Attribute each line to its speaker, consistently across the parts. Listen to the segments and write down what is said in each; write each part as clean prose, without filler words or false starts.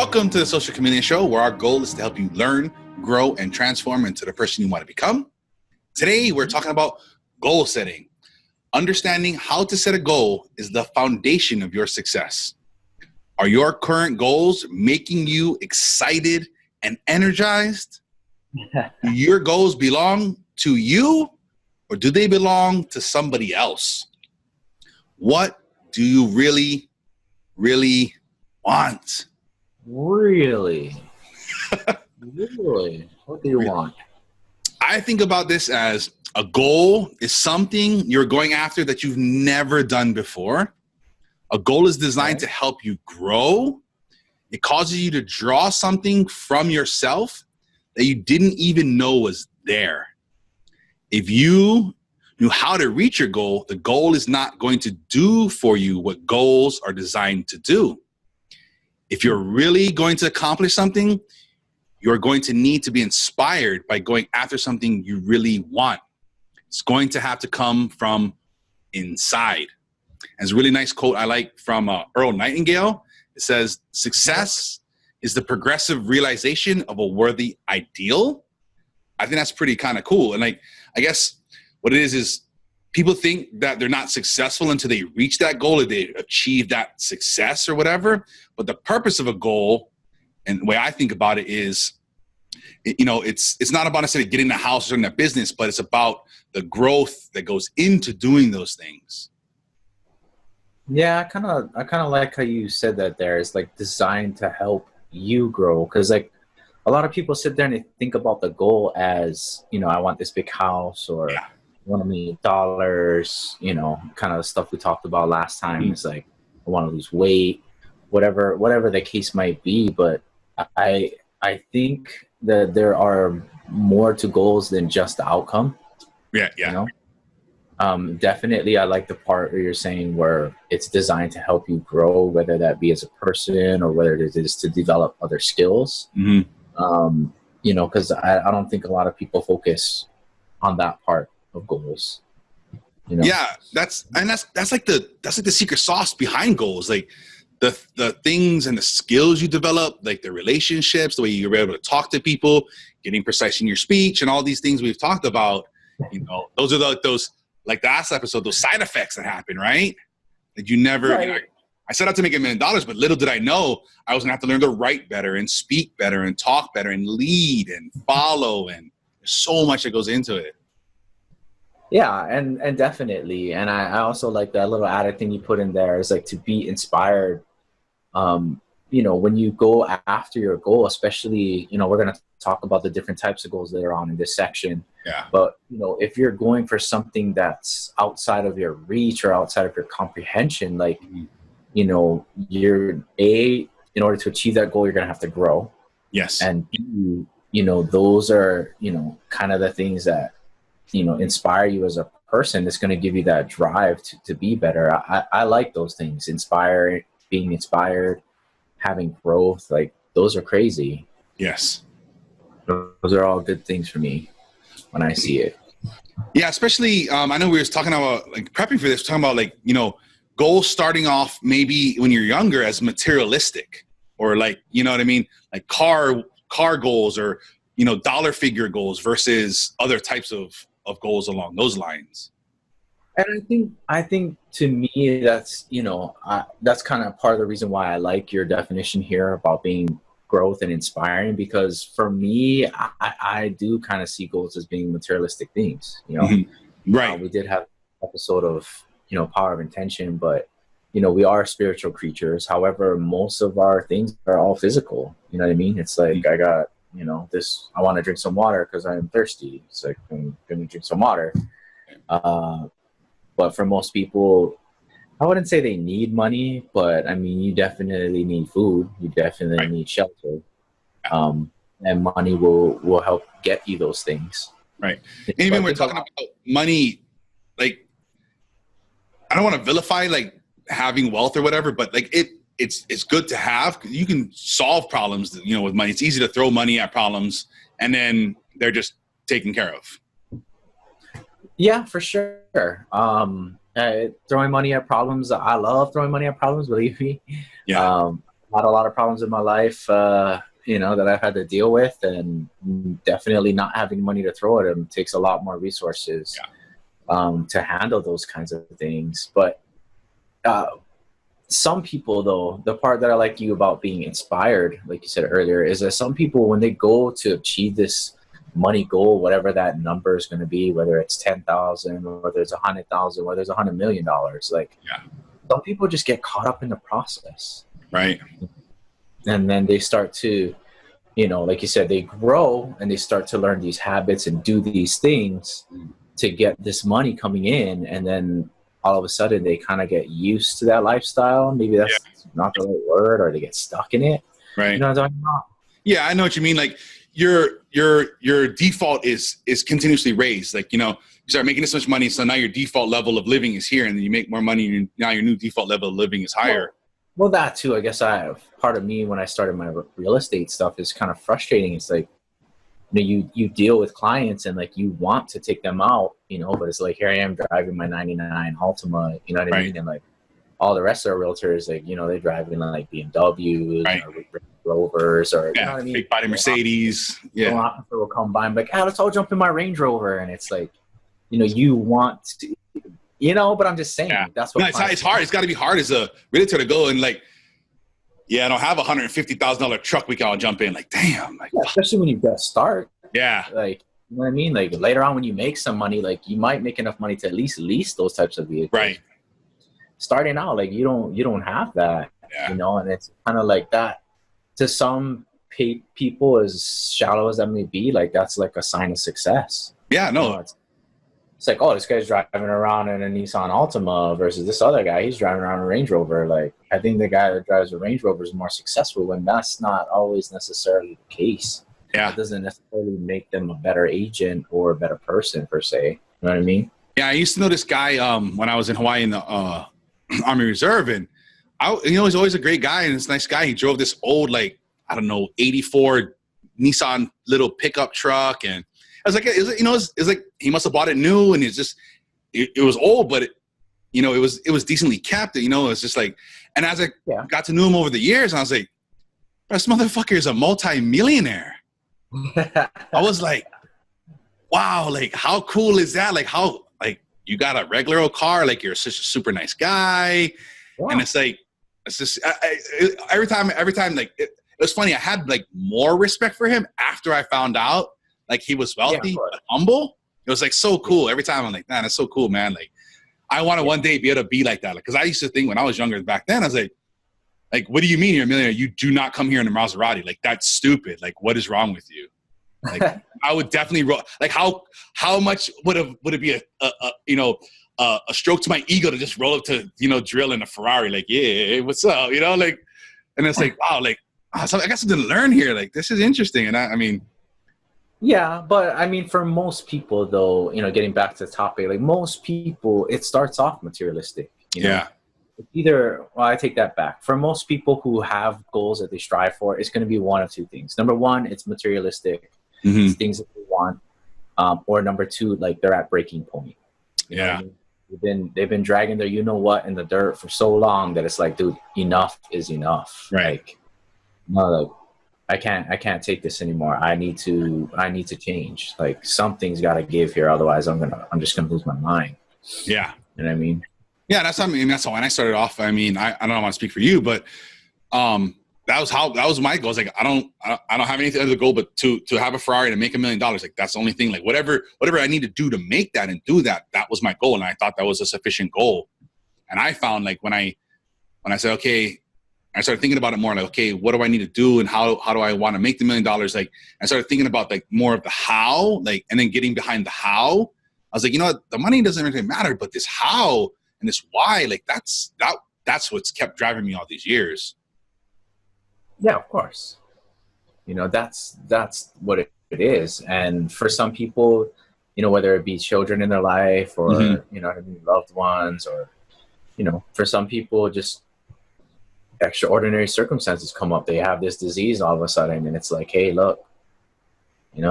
Speaker 1: Welcome to the Social Chameleon Show, where our goal is to help you learn, grow, and transform into the person you want to become. Today, we're talking about goal setting. Understanding how to set a goal is the foundation of your success. Are your current goals making you excited and energized? Do your goals belong to you, or do they belong to somebody else? What do you really want?
Speaker 2: Really? What do you want?
Speaker 1: I think about this as a goal is something you're going after that you've never done before. A goal is designed to help you grow. It causes you to draw something from yourself that you didn't even know was there. If you knew how to reach your goal, the goal is not going to do for you what goals are designed to do. If you're really going to accomplish something, you're going to need to be inspired by going after something you really want. It's going to have to come from inside. There's a really nice quote I like from Earl Nightingale. It says, "Success is the progressive realization of a worthy ideal." I think that's pretty kind of cool. And I guess what it is people think that they're not successful until they reach that goal or they achieve that success or whatever. But the purpose of a goal, and the way I think about it is, it's not about necessarily getting the house or starting that business, but it's about the growth that goes into doing those things.
Speaker 2: Yeah, I kind of like how you said that there. It's like designed to help you grow, because like a lot of people sit there and they think about the goal as, I want this big house, or I want $1 million, kind of the stuff we talked about last time. It's like, I want to lose weight, whatever the case might be. But I think that there are more to goals than just the outcome.
Speaker 1: Yeah.
Speaker 2: Definitely, I like the part where you're saying where it's designed to help you grow, whether that be as a person or whether it is to develop other skills. Because I don't think a lot of people focus on that part of goals.
Speaker 1: Yeah, that's like the secret sauce behind goals. Like the things and the skills you develop, like the relationships, the way you're able to talk to people, getting precise in your speech, and all these things we've talked about. Those are those like the last episode, those side effects that happen, right? That you never.
Speaker 2: Right.
Speaker 1: I set out to make $1 million, but little did I know I was gonna have to learn to write better and speak better and talk better and lead and follow, and there's so much that goes into it.
Speaker 2: Yeah, and definitely. And I also like that little added thing you put in there is like to be inspired. When you go after your goal, especially, we're going to talk about the different types of goals later on in this section.
Speaker 1: Yeah.
Speaker 2: But, if you're going for something that's outside of your reach or outside of your comprehension, like, in order to achieve that goal, you're going to have to grow.
Speaker 1: Yes.
Speaker 2: And B, those are, kind of the things that, inspire you as a person. It's going to give you that drive to be better. I like those things, being inspired, having growth, like those are crazy.
Speaker 1: Yes.
Speaker 2: Those are all good things for me when I see it.
Speaker 1: Yeah, especially, I know we were talking about like prepping for this, talking about like, goals starting off maybe when you're younger as materialistic, or like, you know what I mean? Like car goals, or, dollar figure goals versus other types of goals along those lines.
Speaker 2: And I think to me, that's, that's kind of part of the reason why I like your definition here about being growth and inspiring, because for me, I do kind of see goals as being materialistic things,
Speaker 1: Right.
Speaker 2: We did have an episode of, power of intention, but, we are spiritual creatures. However, most of our things are all physical. You know what I mean? It's like, I got, I want to drink some water because I'm thirsty. It's like, I'm going to drink some water. But for most people, I wouldn't say they need money, but I mean, you definitely need food. You definitely need shelter. And money will help get you those things.
Speaker 1: Right. And even we're talking about money, like, I don't want to vilify like having wealth or whatever, but like it's good to have. You can solve problems, with money. It's easy to throw money at problems and then they're just taken care of.
Speaker 2: Yeah, for sure. Throwing money at problems. I love throwing money at problems, believe me.
Speaker 1: Yeah.
Speaker 2: had a lot of problems in my life, you know, that I've had to deal with, and definitely not having money to throw at them takes a lot more resources to handle those kinds of things. But some people, though, the part that I like you about being inspired, like you said earlier, is that some people, when they go to achieve this money goal, whatever that number is going to be, whether it's 10,000, whether it's 100,000, whether it's $100 million, like some people just get caught up in the process.
Speaker 1: Right.
Speaker 2: And then they start to, you know, like you said, they grow and they start to learn these habits and do these things to get this money coming in. And then all of a sudden they kind of get used to that lifestyle. Maybe that's not the right word, or they get stuck in it.
Speaker 1: Right.
Speaker 2: You know what I'm talking about?
Speaker 1: Yeah, I know what you mean. Like your default is continuously raised. Like, you know, you start making this much money, so now your default level of living is here, and then you make more money, and now your new default level of living is higher.
Speaker 2: Well, that too. I guess part of me when I started my real estate stuff is kind of frustrating. It's like, you know, you deal with clients and like you want to take them out, you know, but it's like, here I am driving my 99 Altima, you know what I mean? And like all the rest of our realtors, like, you know, they drive in like BMWs or Range Rovers, or you know what I mean?
Speaker 1: Big body Mercedes.
Speaker 2: An officer will come by and be like, let's all jump in my Range Rover. And it's like, you know, you want to, you know, but I'm just saying that's what
Speaker 1: it's hard. It's got to be hard as a realtor to go and like, I don't have $150,000 truck we can all jump in. Like, damn. Like,
Speaker 2: especially when you got to start.
Speaker 1: Yeah.
Speaker 2: Like, you know what I mean? Like later on when you make some money, like you might make enough money to at least lease those types of vehicles.
Speaker 1: Right.
Speaker 2: Starting out, like you don't have that, you know, and it's kind of like that to some people, as shallow as that may be, like that's like a sign of success.
Speaker 1: Yeah, no.
Speaker 2: You know, it's like, oh, this guy's driving around in a Nissan Altima versus this other guy, he's driving around in a Range Rover. Like, I think the guy that drives a Range Rover is more successful, when that's not always necessarily the case.
Speaker 1: Yeah.
Speaker 2: It doesn't necessarily make them a better agent or a better person per se. You know what I mean?
Speaker 1: Yeah, I used to know this guy when I was in Hawaii in the Army Reserve, and he's always a great guy and this nice guy. He drove this old, like, I don't know, 84 Nissan little pickup truck, and I was like, it's like he must have bought it new, and it's just, it was old, but it was decently kept. You know, it's just like, and as I got to know him over the years, I was like, this motherfucker is a multi-millionaire. I was like, wow, like how cool is that? Like how, like you got a regular old car, like you're such a super nice guy, and it's like, it's just every time, like it was funny. I had like more respect for him after I found out. Like he was wealthy, but humble. It was like so cool. Every time I'm like, man, that's so cool, man. Like I want to one day be able to be like that. Like, cause I used to think when I was younger back then, I was like, what do you mean you're a millionaire? You do not come here in a Maserati. Like that's stupid. Like what is wrong with you? Like I would definitely like how much would it be a stroke to my ego to just roll up to, drill in a Ferrari? Like, yeah, what's up? Like, and it's like, wow, like, so I got something to learn here. Like, this is interesting. And I mean,
Speaker 2: yeah, but I mean, for most people, though, getting back to the topic, like most people, it starts off materialistic.
Speaker 1: Yeah.
Speaker 2: Either, well, I take that back. For most people who have goals that they strive for, it's going to be one of two things. Number one, it's materialistic, it's things that they want. Or number two, like they're at breaking point. You know what I mean? They've been dragging their what in the dirt for so long that it's like, dude, enough is enough.
Speaker 1: Right.
Speaker 2: Like, no, like, I can't take this anymore. I need to change. Like something's got to give here. Otherwise I'm just going to lose my mind.
Speaker 1: Yeah.
Speaker 2: You know what I mean?
Speaker 1: Yeah. That's how when I started off, I mean, I don't want to speak for you, but, that was my goal. Like, I don't have anything other goal, but to have a Ferrari and make $1 million. Like that's the only thing, like whatever I need to do to make that and do that, that was my goal. And I thought that was a sufficient goal. And I found like when I said, okay, I started thinking about it more like, okay, what do I need to do? And how do I want to make the $1 million? Like I started thinking about like more of the how, like, and then getting behind the how. I was like, the money doesn't really matter, but this how and this why, like that's what's kept driving me all these years.
Speaker 2: Yeah, of course. That's what it is. And for some people, whether it be children in their life or, loved ones, or, for some people, just extraordinary circumstances come up. They have this disease all of a sudden, and it's like, hey, look, you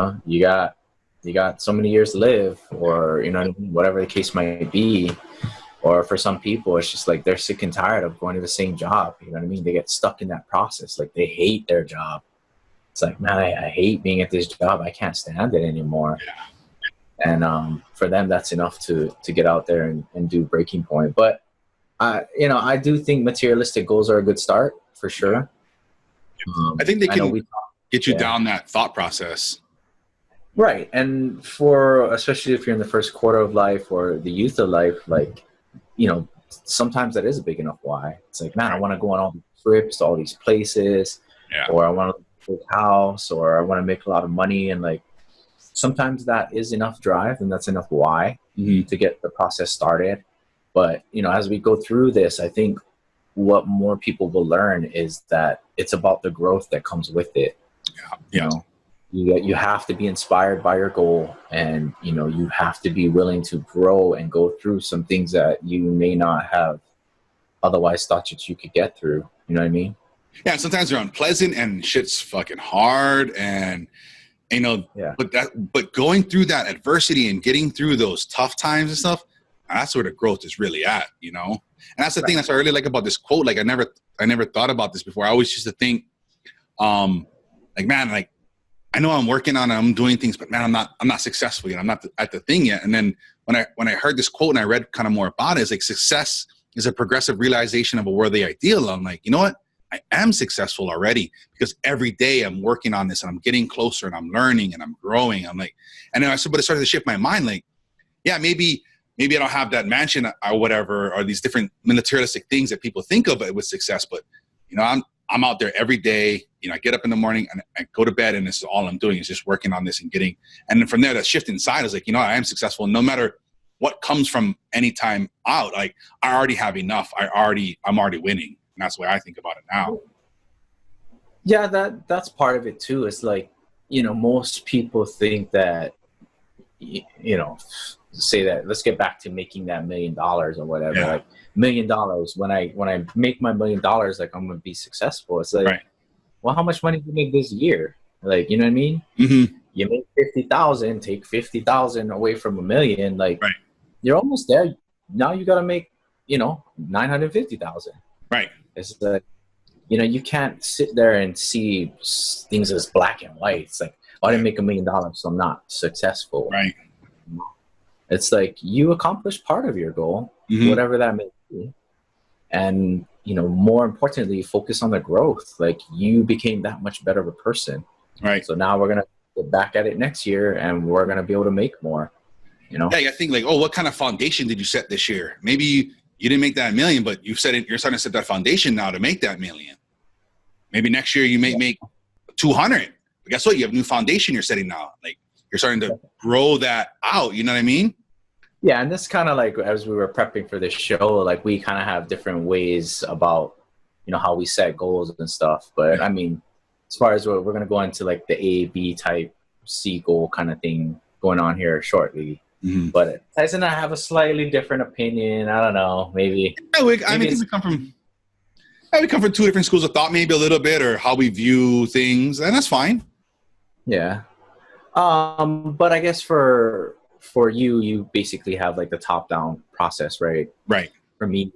Speaker 2: got so many years to live, or, whatever the case might be. Or for some people, it's just like they're sick and tired of going to the same job. You know what I mean? They get stuck in that process. Like they hate their job. It's like, man, I hate being at this job. I can't stand it anymore. And for them, that's enough to get out there and do breaking point. But I do think materialistic goals are a good start for sure.
Speaker 1: I think they can get you down that thought process.
Speaker 2: Right. And especially if you're in the first quarter of life or the youth of life, like, sometimes that is a big enough why. It's like, man, I want to go on all these trips to all these places, or I want to build a house, or I want to make a lot of money. And like, sometimes that is enough drive and that's enough why to get the process started. But, as we go through this, I think what more people will learn is that it's about the growth that comes with it. You have to be inspired by your goal, and you have to be willing to grow and go through some things that you may not have otherwise thought that you could get through. You know what I mean?
Speaker 1: Yeah, sometimes they're unpleasant and shit's fucking hard, and but going through that adversity and getting through those tough times and stuff, that's where the growth is really at, And that's the thing that's what I really like about this quote. Like I never thought about this before. I always used to think, I know I'm working on it, I'm doing things, but man, I'm not successful yet. I'm not at the thing yet. And then when I heard this quote and I read kind of more about it, it's like success is a progressive realization of a worthy ideal. I'm like, you know what? I am successful already because every day I'm working on this and I'm getting closer and I'm learning and I'm growing. I'm like, and then it started to shift my mind. Like, yeah, maybe I don't have that mansion or whatever, or these different materialistic things that people think of with success, but I'm out there every day. I get up in the morning and I go to bed, and this is all I'm doing is just working on this and then from there, that shift inside is like, I am successful. No matter what comes from any time out, like I already have enough. I'm already winning. And that's the way I think about it now.
Speaker 2: Yeah, that's part of it too. It's like, most people think that, say that, let's get back to making that $1 million or whatever.
Speaker 1: Yeah.
Speaker 2: Like $1 million, when I make my $1 million, like I'm going to be successful. It's like, well, how much money do you make this year? Like, you know what I mean?
Speaker 1: Mm-hmm.
Speaker 2: You make 50,000, take 50,000 away from $1 million. Like you're almost there. Now you got to make, 950,000.
Speaker 1: Right.
Speaker 2: It's like, you can't sit there and see things as black and white. It's like, I didn't make $1 million, so I'm not successful.
Speaker 1: Right.
Speaker 2: It's like you accomplished part of your goal, whatever that may be. And, more importantly, focus on the growth. Like you became that much better of a person.
Speaker 1: Right.
Speaker 2: So now we're going to get back at it next year and we're going to be able to make more,
Speaker 1: Yeah, I think like, what kind of foundation did you set this year? Maybe you didn't make that $1 million, but you're starting to set that foundation now to make that $1 million. Maybe next year you may make 200. But guess what? You have a new foundation you're setting now. Like you're starting to grow that out. You know what I mean?
Speaker 2: Yeah, and this kind of like as we were prepping for this show, like we kind of have different ways about, how we set goals and stuff. But I mean, as far as we're going to go into like the A, B type, C goal kind of thing going on here shortly. Mm-hmm. But Tyson and I have a slightly different opinion. I don't know, maybe.
Speaker 1: Yeah, we come from two different schools of thought, maybe a little bit, or how we view things, and that's fine.
Speaker 2: Yeah. But I guess for you basically have like the top-down process, right?
Speaker 1: Right.
Speaker 2: For me,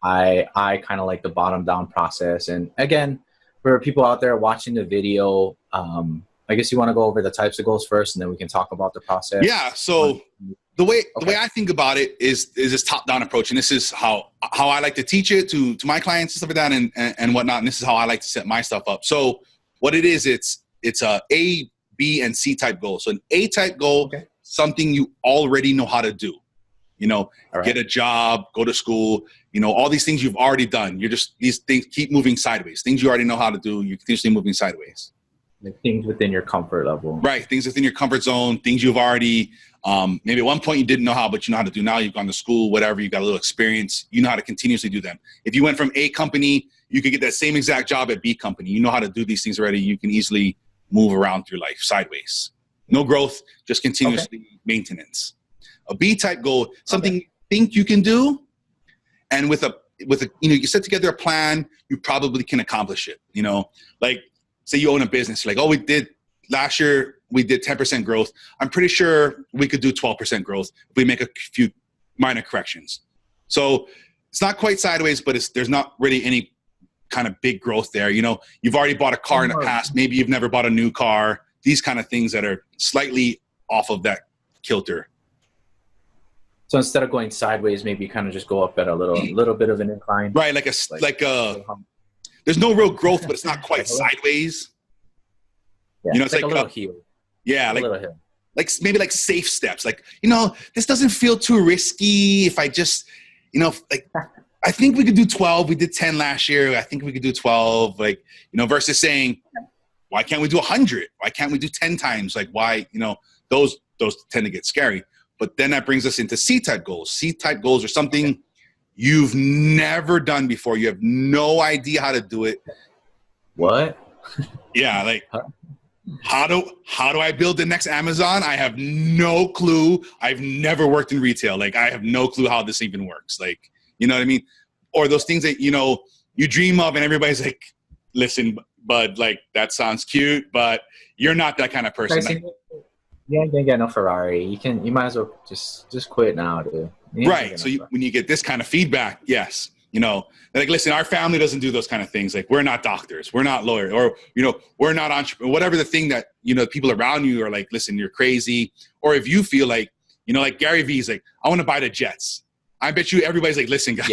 Speaker 2: I kind of like the bottom-down process. And again, for people out there watching the video, I guess you want to go over the types of goals first, and then we can talk about the process.
Speaker 1: Yeah. So the way I think about it is this top-down approach, and this is how I like to teach it to my clients and stuff like that, and whatnot. And this is how I like to set my stuff up. So what it is, it's a A, B, and C type goal. So an A type goal, something you already know how to do. Get a job, go to school. All these things you've already done. These things keep moving sideways. Things you already know how to do. You're continuously moving sideways.
Speaker 2: Like things within your comfort level.
Speaker 1: Right. Things within your comfort zone, things you've already, maybe at one point you didn't know how, but you know how to do now. You've gone to school, whatever, you got a little experience. You know how to continuously do them. If you went from A company, you could get that same exact job at B company. You know how to do these things already. You can easily move around through life sideways. No growth, just continuously maintenance. A B type goal, something you think you can do, and with a you set together a plan, you probably can accomplish it. Like, say you own a business, like, last year we did 10% growth. I'm pretty sure we could do 12% growth if we make a few minor corrections. So it's not quite sideways, but there's not really any kind of big growth there. You know, you've already bought a car in the past. Maybe you've never bought a new car. These kind of things that are slightly off of that kilter.
Speaker 2: So instead of going sideways, maybe you kind of just go up at a little bit of an incline.
Speaker 1: Right, there's no real growth, but it's not quite sideways.
Speaker 2: Yeah,
Speaker 1: you know, it's like
Speaker 2: a little heel.
Speaker 1: Yeah,
Speaker 2: a little hill.
Speaker 1: Like maybe like safe steps. Like, you know, this doesn't feel too risky if I just, you know, like I think we could do 12. We did 10 last year. I think we could do 12. Like, you know, versus saying, why can't we do 100? Why can't we do 10 times? Like, why, you know, those tend to get scary. But then that brings us into C-type goals. C-type goals are something you've never done before. You have no idea how to do it.
Speaker 2: What?
Speaker 1: Yeah, like how do I build the next Amazon? I have no clue. I've never worked in retail. Like, I have no clue how this even works. Like, you know what I mean? Or those things that, you know, you dream of and everybody's like, listen, bud, like, that sounds cute, but you're not that kind of person.
Speaker 2: You ain't gonna get no Ferrari. You might as well just quit now, dude.
Speaker 1: Right. So when you get this kind of feedback, yes, you know, like, listen, our family doesn't do those kind of things. Like, we're not doctors, we're not lawyers, or, you know, we're not entrepreneurs, whatever the thing that, you know, people around you are like, listen, you're crazy. Or if you feel like, you know, like Gary Vee's like, I want to buy the jets. I bet you everybody's like, listen, guys,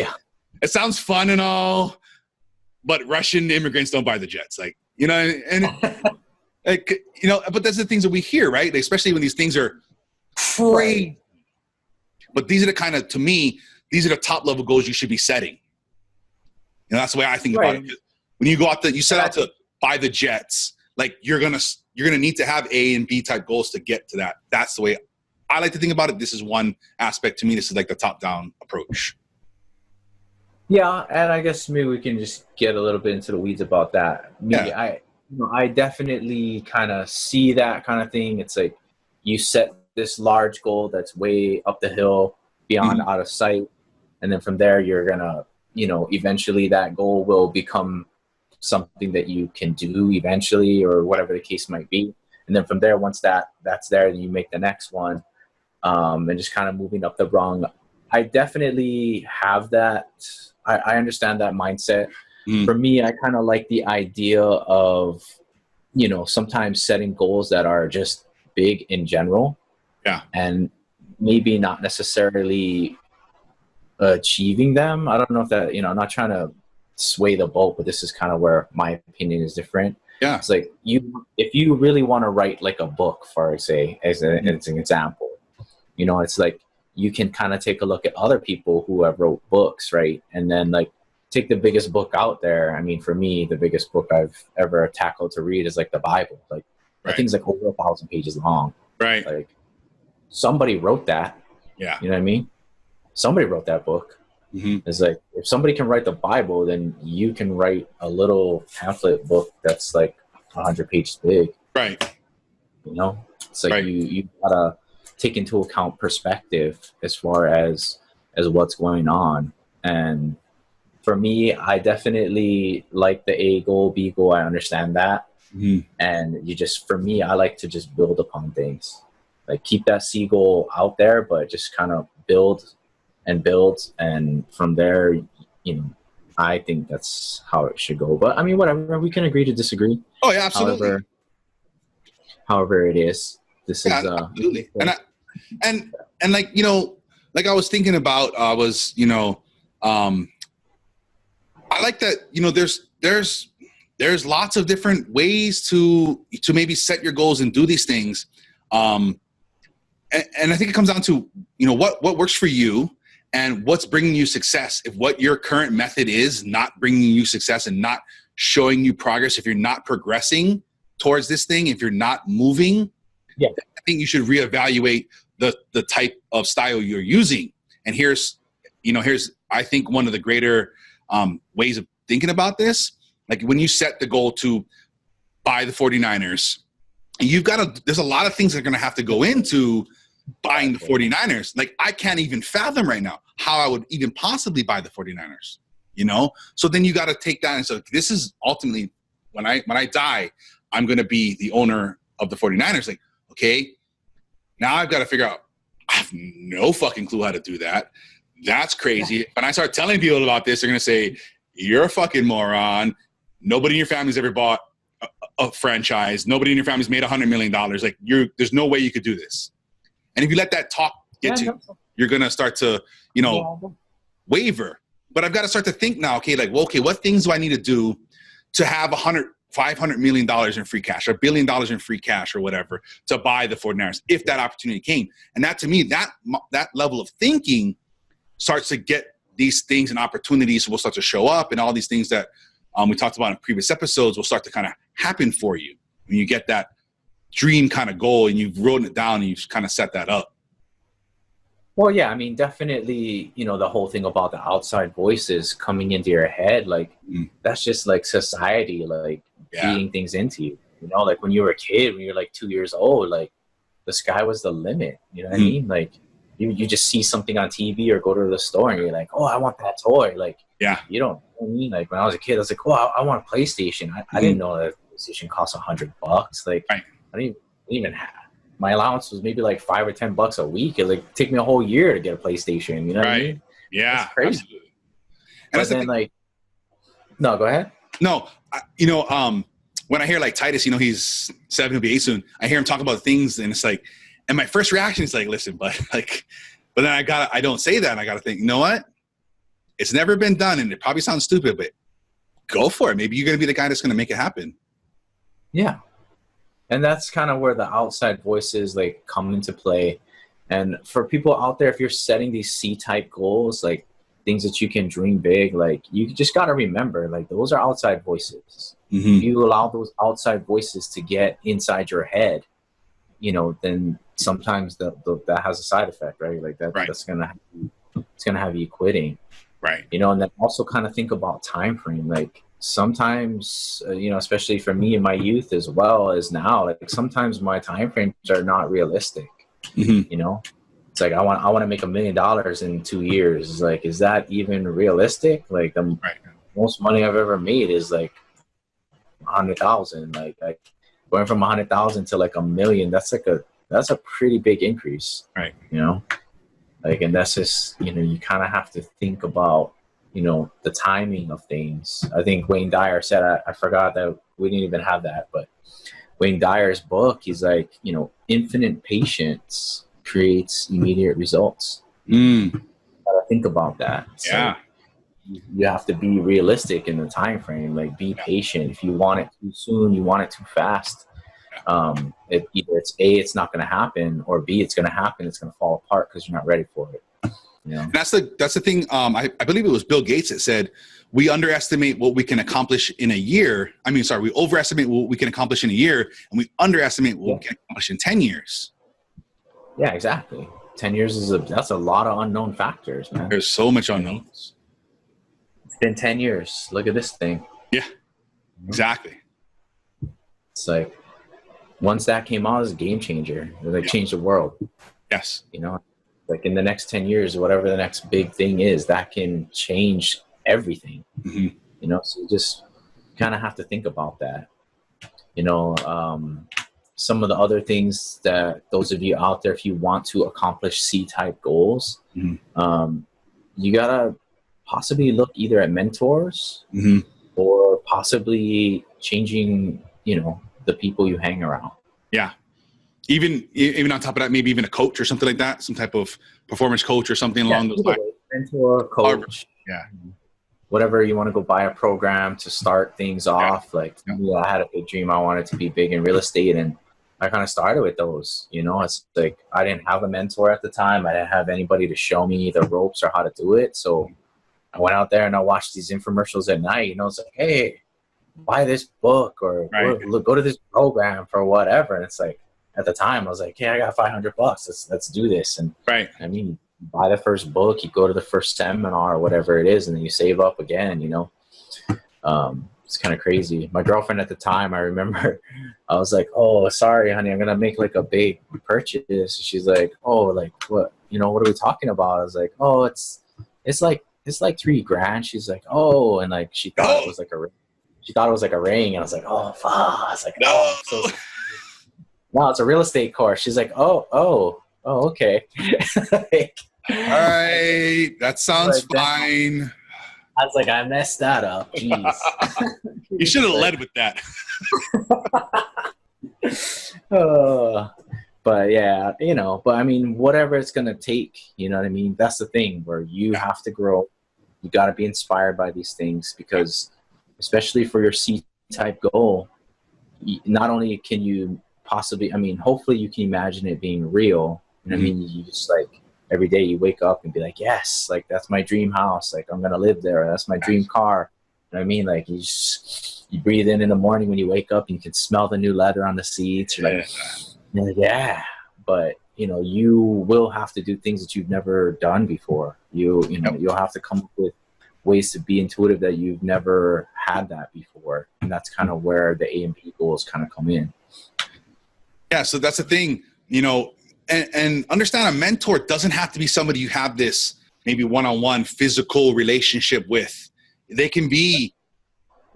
Speaker 1: it sounds fun and all, but Russian immigrants don't buy the jets. Like, you know, and like, you know, but that's the things that we hear, right? Especially when these things are crazy. Right. But these are the kind of, to me, these are the top level goals you should be setting. You know, that's the way I think about it. When you go out you set out to buy the jets, like, you're gonna need to have A and B type goals to get to that. That's the way I like to think about it. This is one aspect. To me, this is like the top down approach.
Speaker 2: Yeah, and I guess maybe we can just get a little bit into the weeds about that. I definitely kind of see that kind of thing. It's like you set this large goal that's way up the hill, beyond out of sight, and then from there you're gonna, you know, eventually that goal will become something that you can do eventually, or whatever the case might be. And then from there, once that's there, then you make the next one, and just kind of moving up the rung. I definitely have that. I understand that mindset. For me, I kind of like the idea of, you know, sometimes setting goals that are just big in general. Yeah. And maybe not necessarily achieving them. I don't know if that, you know, I'm not trying to sway the boat, but this is kind of where my opinion is different. Yeah. It's like if you really want to write like a book, for say, as an example, you know, it's like you can kind of take a look at other people who have wrote books, right? And then like take the biggest book out there. I mean, for me, the biggest book I've ever tackled to read is like the Bible. Like, I think it's like over 1,000 pages long. Right. Like, somebody wrote that. Yeah. You know what I mean? Somebody wrote that book. It's like, if somebody can write the Bible, then you can write a little pamphlet book that's like 100 pages big. Right. You know, it's like you gotta take into account perspective as far as what's going on. And for me, I definitely like the A goal, B goal. I understand that. And for me, I like to just build upon things. Like, keep that C goal out there, but just kind of build. And from there, you know, I think that's how it should go. But I mean, whatever, we can agree to disagree. Oh yeah, absolutely. However it is, this is absolutely. And like, you know, like I was thinking about, you know, I like that, you know, there's lots of different ways to maybe set your goals and do these things. And I think it comes down to, you know, what works for you and what's bringing you success. If what your current method is not bringing you success and not showing you progress, if you're not progressing towards this thing, if you're not moving, I think you should reevaluate the type of style you're using. And here's I think one of the greater ways of thinking about this. Like, when you set the goal to buy the 49ers, there's a lot of things that are going to have to go into buying the 49ers. Like, I can't even fathom right now how I would even possibly buy the 49ers, you know? So then you got to take that and say, this is ultimately, when I die, I'm going to be the owner of the 49ers. Like, okay, now I've got to figure out, I have no fucking clue how to do that.
Speaker 1: That's crazy. When I start telling people about this, they're going to say, you're a fucking moron. Nobody in your family's ever bought a franchise. Nobody in your family's made $100 million. Like, there's no way you could do this. And if you let that talk get to you, you're going to start to, waver. But I've got to start to think now, okay, like, well, okay, what things do I need to do to have $500 million in free cash, or $1 billion in free cash, or whatever, to buy the 49ers if that opportunity came? And that, to me, that level of thinking starts to get these things and opportunities will start to show up, and all these things that we talked about in previous episodes will start to kind of happen for you when you get that dream kind of goal and you've written it down and you've kind of set that up.
Speaker 2: Well, yeah, I mean, definitely, the whole thing about the outside voices coming into your head, like, that's just like society, like, feeding things into you. Like when you were a kid, when you're like 2 years old, like, the sky was the limit. You know what I mean? Like, you just see something on TV or go to the store and you're like, oh, I want that toy. Like, you don't know what I mean? Like, when I was a kid, I was like, oh, I want a PlayStation. I didn't know that PlayStation cost $100. Like, I didn't even have. My allowance was maybe like $5 or $10 a week. It like take me a whole year to get a PlayStation. You know what I mean?
Speaker 1: Yeah,
Speaker 2: that's crazy.
Speaker 1: Absolutely.
Speaker 2: And then like, no, go ahead.
Speaker 1: No, when I hear like Titus, he's 7, he'll be 8 soon. I hear him talk about things, and it's like, and my first reaction is like, listen, but then I don't say that, and I gotta think, you know what? It's never been done, and it probably sounds stupid, but go for it. Maybe you're gonna be the guy that's gonna make it happen.
Speaker 2: Yeah. And that's kind of where the outside voices like come into play. And for people out there, if you're setting these C-type goals, like things that you can dream big, like you just got to remember, like those are outside voices. If you allow those outside voices to get inside your head, then sometimes that has a side effect, right? Like that's gonna have you quitting,
Speaker 1: right?
Speaker 2: And then also kind of think about time frame, like. Sometimes, especially for me in my youth as well as now, like sometimes my time frames are not realistic. It's like I want to make $1 million in 2 years. It's like, is that even realistic? Like the most money I've ever made is like 100,000. Like going from 100,000 to like $1 million. That's a pretty big increase,
Speaker 1: right?
Speaker 2: Like, and that's just you kind of have to think about. The timing of things. I think Wayne Dyer said, I forgot that we didn't even have that, but Wayne Dyer's book, he's like, infinite patience creates immediate results. Gotta think about that.
Speaker 1: Yeah.
Speaker 2: So you have to be realistic in the time frame, like be patient. If you want it too soon, you want it too fast. Either it's A, it's not going to happen, or B, it's going to happen. It's going to fall apart because you're not ready for it.
Speaker 1: And that's the thing. I believe it was Bill Gates that said we underestimate what we can accomplish in a year. We overestimate what we can accomplish in a year, and we underestimate what we can accomplish in 10 years.
Speaker 2: Yeah, exactly. 10 years that's a lot of unknown factors, man.
Speaker 1: There's so much unknowns.
Speaker 2: It's been 10 years. Look at this thing.
Speaker 1: Yeah, exactly.
Speaker 2: It's like once that came out, it was a game changer. It changed the world.
Speaker 1: Yes.
Speaker 2: Like in the next 10 years, whatever the next big thing is, that can change everything. So you just kind of have to think about that. Some of the other things that those of you out there, if you want to accomplish C-type goals, you gotta possibly look either at mentors or possibly changing, the people you hang around.
Speaker 1: Yeah. Even on top of that, maybe even a coach or something like that, some type of performance coach or something along those lines.
Speaker 2: Mentor, coach.
Speaker 1: Yeah.
Speaker 2: Whatever you want to go buy a program to start things off. Like I had a big dream. I wanted to be big in real estate, and I kind of started with those. It's like I didn't have a mentor at the time. I didn't have anybody to show me the ropes or how to do it. So I went out there and I watched these infomercials at night. It's like, hey, buy this book or go to this program for whatever. And it's like, at the time, I was like, hey, I got $500. Let's do this. And buy the first book, you go to the first seminar or whatever it is, and then you save up again, It's kind of crazy. My girlfriend at the time, I remember, I was like, oh, sorry, honey, I'm going to make like a big purchase. She's like, oh, like what? What are we talking about? I was like, oh, it's like $3,000. She's like, oh, and like she thought it was like a ring. She thought it was like a ring, and I was like, oh, fuck. I was like, no. No, it's a real estate course. She's like, oh, okay.
Speaker 1: All right, that sounds
Speaker 2: But then
Speaker 1: fine.
Speaker 2: I was like, I messed that up. Jeez.
Speaker 1: You should have led with that.
Speaker 2: But yeah, but I mean, whatever it's going to take, you know what I mean? That's the thing where you have to grow. You got to be inspired by these things because especially for your C-type goal, not only can you possibly, I mean, hopefully you can imagine it being real. You know what I mean? You just like every day you wake up and be like, yes, like that's my dream house. Like I'm going to live there. That's my dream car. You know what I mean? Like you breathe in the morning when you wake up and you can smell the new leather on the seats. You're like, yeah. But, you will have to do things that you've never done before. You'll have to come up with ways to be intuitive that you've never had that before. And that's kind of where the A and B goals kind of come in.
Speaker 1: Yeah. So that's the thing, and understand a mentor doesn't have to be somebody you have this maybe one-on-one physical relationship with. They can be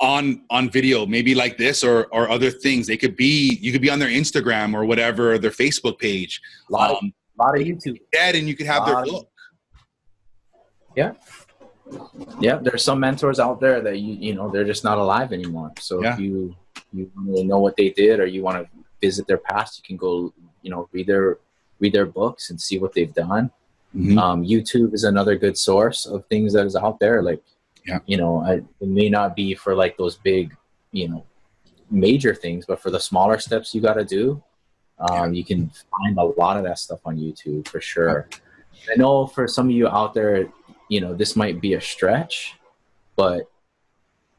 Speaker 1: on video, maybe like this or other things. You could be on their Instagram or whatever, their Facebook page.
Speaker 2: A lot of YouTube.
Speaker 1: And you could have their book.
Speaker 2: Yeah. Yeah. There's some mentors out there that, they're just not alive anymore. So if you want to know what they did or you want to visit their past, you can go, read their books and see what they've done. YouTube is another good source of things that is out there. Like, it may not be for like those big, major things, but for the smaller steps you got to do, you can find a lot of that stuff on YouTube for sure. I know for some of you out there, this might be a stretch, but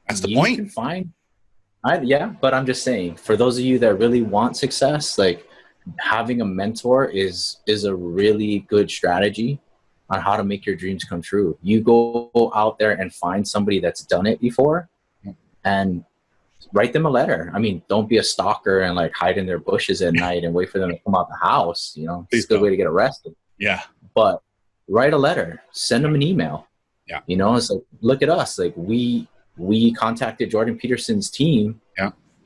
Speaker 1: that's the point.
Speaker 2: Can find, but I'm just saying, for those of you that really want success, like having a mentor is a really good strategy on how to make your dreams come true. You go out there and find somebody that's done it before and write them a letter. I mean, don't be a stalker and like hide in their bushes at night and wait for them to come out the house. It's a good way to get arrested.
Speaker 1: Yeah.
Speaker 2: But write a letter, send them an email.
Speaker 1: Yeah.
Speaker 2: It's like, look at us. Like we contacted Jordan Peterson's team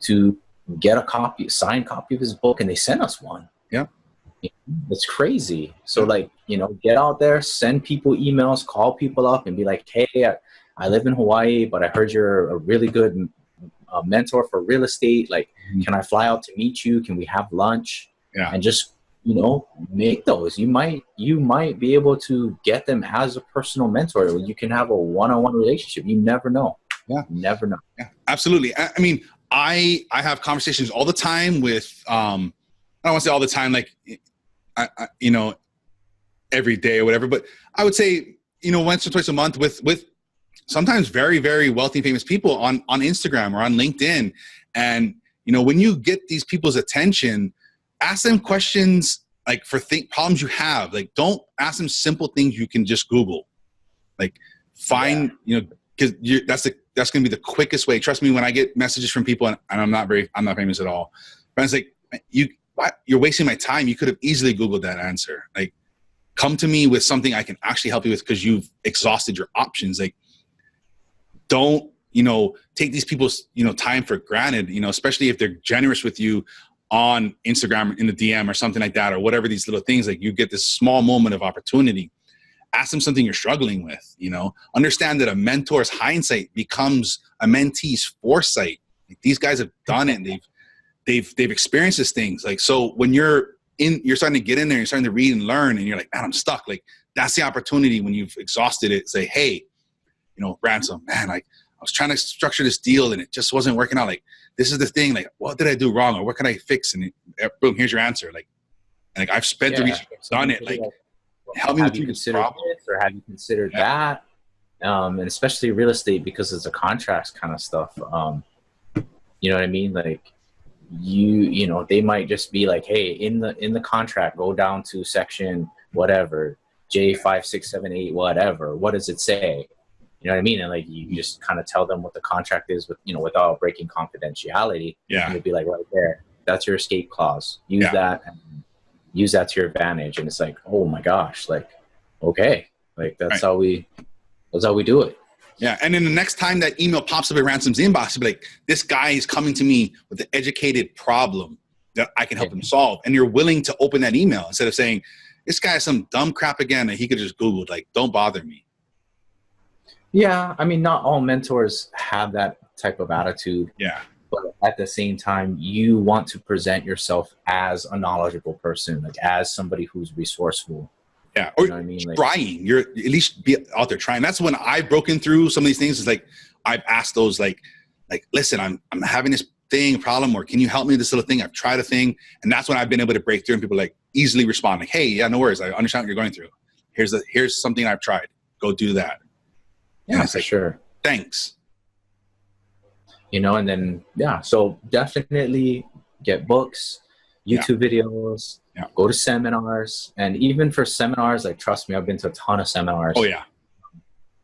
Speaker 2: to get a signed copy of his book, and they sent us one.
Speaker 1: Yeah.
Speaker 2: It's crazy. So get out there, send people emails, call people up and be like, hey, I live in Hawaii, but I heard you're a really good mentor for real estate. Like, can I fly out to meet you? Can we have lunch? Yeah. And just, make those. You might be able to get them as a personal mentor. You can have a one-on-one relationship. You never know. Yeah. You never know.
Speaker 1: Yeah, absolutely. I mean, I have conversations all the time with, I don't want to say all the time, like, every day or whatever, but I would say, once or twice a month with sometimes very, very wealthy and famous people on Instagram or on LinkedIn. And, when you get these people's attention, ask them questions like for problems you have. Like, don't ask them simple things you can just Google. Like, find, because that's going to be the quickest way. Trust me, when I get messages from people and I'm not famous at all, but it's like, you're wasting my time. You could have easily Googled that answer. Like, come to me with something I can actually help you with because you've exhausted your options. Like, don't, take these people's, time for granted, especially if they're generous with you on Instagram in the DM or something like that, or whatever these little things, like you get this small moment of opportunity. Ask them something you're struggling with, understand that a mentor's hindsight becomes a mentee's foresight. Like, these guys have done it and they've experienced these things. Like, so when you're starting to get in there, you're starting to read and learn and you're like, man, I'm stuck. Like, that's the opportunity when you've exhausted it. Say, hey, Ransom, man, like I was trying to structure this deal and it just wasn't working out. Like, this is the thing, like, what did I do wrong? Or what can I fix? And boom, here's your answer. Like I've spent the research, done it. Like, help me with this problem.
Speaker 2: This or have you considered that? And especially real estate, because it's a contracts kind of stuff. You know what I mean? Like, they might just be like, hey, in the contract, go down to section whatever, J5678, whatever. What does it say? You know what I mean? And like, you just kind of tell them what the contract is with, without breaking confidentiality.
Speaker 1: Yeah.
Speaker 2: And you'd be like, right there, that's your escape clause. Use that to your advantage. And it's like, oh my gosh, like, okay, like that's how we do it.
Speaker 1: Yeah. And then the next time that email pops up at Ransom's inbox, you'll be like, this guy is coming to me with an educated problem that I can help him solve. And you're willing to open that email instead of saying, this guy has some dumb crap again that he could just Google, like, don't bother me.
Speaker 2: Yeah, I mean, not all mentors have that type of attitude.
Speaker 1: Yeah.
Speaker 2: But at the same time, you want to present yourself as a knowledgeable person, like as somebody who's resourceful.
Speaker 1: Yeah, or
Speaker 2: you know what I mean? Like,
Speaker 1: trying. You're at least be out there trying. That's when I've broken through some of these things. Is like I've asked those like, listen, I'm having this problem, or can you help me with this little thing? I've tried a thing, and that's when I've been able to break through, and people like easily respond like, hey, yeah, no worries. I understand what you're going through. Here's something I've tried. Go do that.
Speaker 2: Yeah, for sure.
Speaker 1: Thanks.
Speaker 2: You know, and then so definitely get books, YouTube videos.
Speaker 1: Yeah.
Speaker 2: Go to seminars, and even for seminars, like, trust me, I've been to a ton of seminars.
Speaker 1: Oh yeah.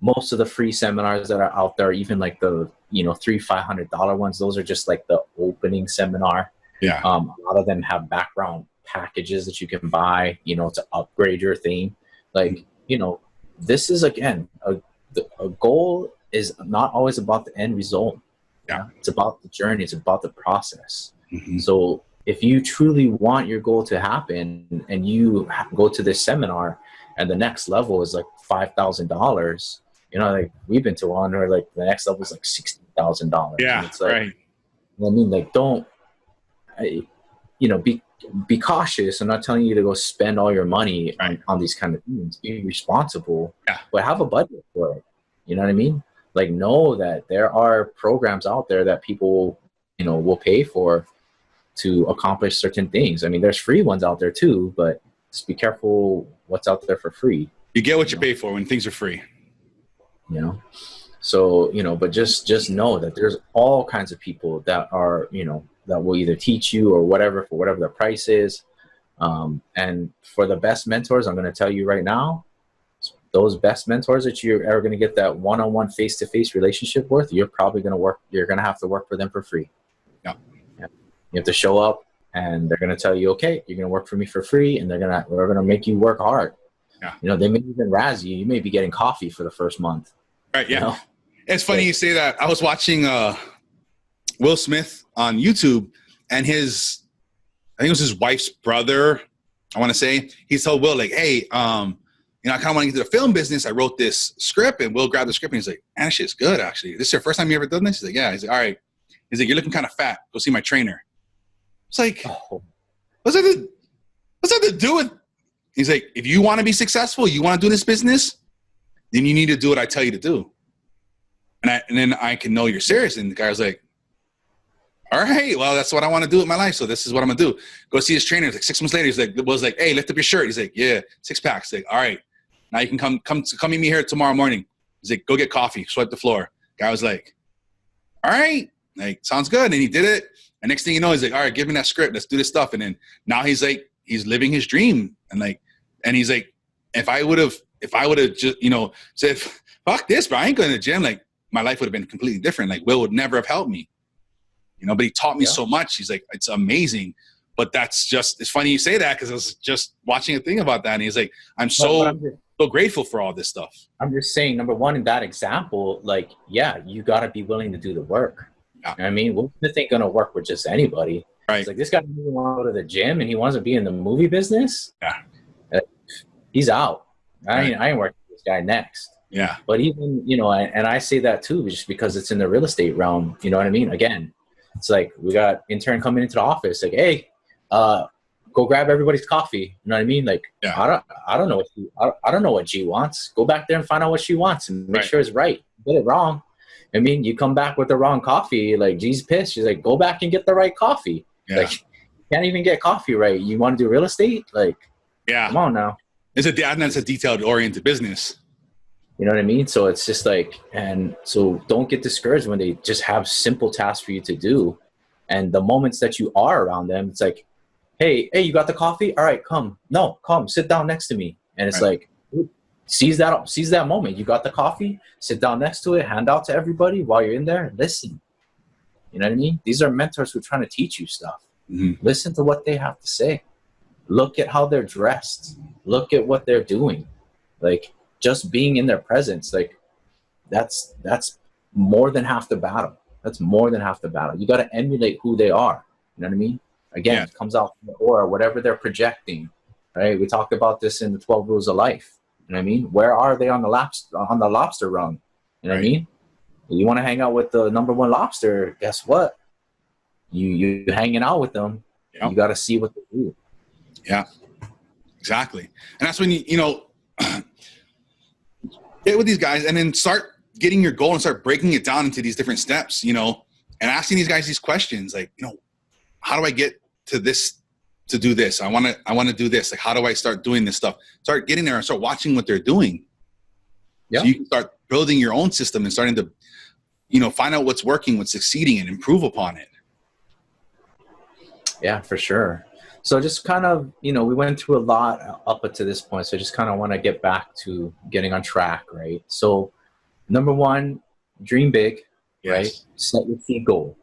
Speaker 2: Most of the free seminars that are out there, even like the $300-$500 ones, those are just like the opening seminar.
Speaker 1: Yeah.
Speaker 2: A lot of them have background packages that you can buy, to upgrade your theme. Like, this is, again, a goal is not always about the end result.
Speaker 1: Yeah.
Speaker 2: It's about the journey. It's about the process.
Speaker 1: Mm-hmm.
Speaker 2: So if you truly want your goal to happen and you go to this seminar and the next level is like $5,000, like we've been to one where like the next level is like $60,000.
Speaker 1: Yeah.
Speaker 2: It's like,
Speaker 1: right.
Speaker 2: I mean, like, be cautious. I'm not telling you to go spend all your money on these kind of things. Be responsible, but have a budget for it. You know what I mean? Like, know that there are programs out there that people, will pay for to accomplish certain things. I mean, there's free ones out there too, but just be careful what's out there for free.
Speaker 1: You get what you pay for when things are free.
Speaker 2: So, but just know that there's all kinds of people that are, that will either teach you or whatever for whatever the price is. And for the best mentors, I'm going to tell you right now, those best mentors that you're ever going to get that one-on-one face-to-face relationship with, you're going to have to work for them for free.
Speaker 1: Yeah.
Speaker 2: You have to show up and they're going to tell you, okay, you're going to work for me for free. And we're going to make you work hard.
Speaker 1: Yeah.
Speaker 2: They may even razz you. You may be getting coffee for the first month.
Speaker 1: Right. Yeah. It's funny you say that. I was watching Will Smith on YouTube, and I think it was his wife's brother, I want to say, he told Will, like, hey, I kind of want to get into the film business. I wrote this script, and Will grabbed the script and he's like, man, that shit's good, actually. This is your first time you ever done this? He's like, yeah. He's like, all right. He's like, you're looking kind of fat. Go see my trainer. It's like, what's that to do with? He's like, if you want to be successful, you want to do this business, then you need to do what I tell you to do. And then I can know you're serious. And the guy was like, all right, well, that's what I want to do with my life. So this is what I'm going to do. Go see his trainer. Like 6 months later, he's like, hey, lift up your shirt. He's like, yeah, 6-pack. He's like, all right, now you can come meet me here tomorrow morning. He's like, go get coffee, swipe the floor. Guy was like, all right, like, sounds good. And he did it. And next thing you know, he's like, all right, give me that script. Let's do this stuff. And then now he's like, he's living his dream. And he's like, if I would have just, said, fuck this, bro, I ain't going to the gym, like, my life would have been completely different. Like, Will would never have helped me, but he taught me so much. He's like, it's amazing. But it's funny you say that, because I was just watching a thing about that. And he's like, I'm so grateful for all this stuff.
Speaker 2: I'm just saying, number one, in that example, like, you got to be willing to do the work. Yeah. You know what I mean, Will Smith ain't going to work with just anybody.
Speaker 1: Right.
Speaker 2: It's like, this guy doesn't want to go to the gym and he wants to be in the movie business.
Speaker 1: Yeah.
Speaker 2: He's out. I ain't working with this guy next.
Speaker 1: Yeah.
Speaker 2: But even, and I say that too, just because it's in the real estate realm. You know what I mean? Again, it's like, we got intern coming into the office, like, hey, go grab everybody's coffee. You know what I mean? Like, I don't know what G wants. Go back there and find out what she wants and make sure it's right. Get it wrong. I mean, you come back with the wrong coffee, like, G's pissed. She's like, go back and get the right coffee.
Speaker 1: Yeah.
Speaker 2: Like, you can't even get coffee right. You want to do real estate? Like, come on now.
Speaker 1: That's a detailed-oriented business.
Speaker 2: You know what I mean? So it's just like, and so don't get discouraged when they just have simple tasks for you to do. And the moments that you are around them, it's like, hey, you got the coffee? All right, come, sit down next to me. And it's like, seize that moment. You got the coffee, sit down next to it, hand out to everybody while you're in there, listen. You know what I mean? These are mentors who are trying to teach you stuff. Mm-hmm. Listen to what they have to say. Look at how they're dressed. Look at what they're doing. Like, just being in their presence, like, that's more than half the battle. That's more than half the battle. You got to emulate who they are. You know what I mean? Again, it comes out from the aura, whatever they're projecting. right? We talked about this in the 12 Rules of Life. You know what I mean? Where are they on the lobster rung? You know what I mean? You want to hang out with the number one lobster, guess what? You hanging out with them, you got to see what they do.
Speaker 1: Yeah, exactly. And that's when you know, get with these guys and then start getting your goal and start breaking it down into these different steps, you know, and asking these guys these questions like, you know, how do I get to this, to do this? I want to do this. Like, how do I start doing this stuff? Start getting there and start watching what they're doing. Yeah. So you can start building your own system and starting to, you know, find out what's working, what's succeeding, and improve upon it.
Speaker 2: Yeah, for sure. So just kind of, you know, we went through a lot up to this point. So I just kind of want to get back to getting on track, right? So number one, dream big, right? Set your key goal,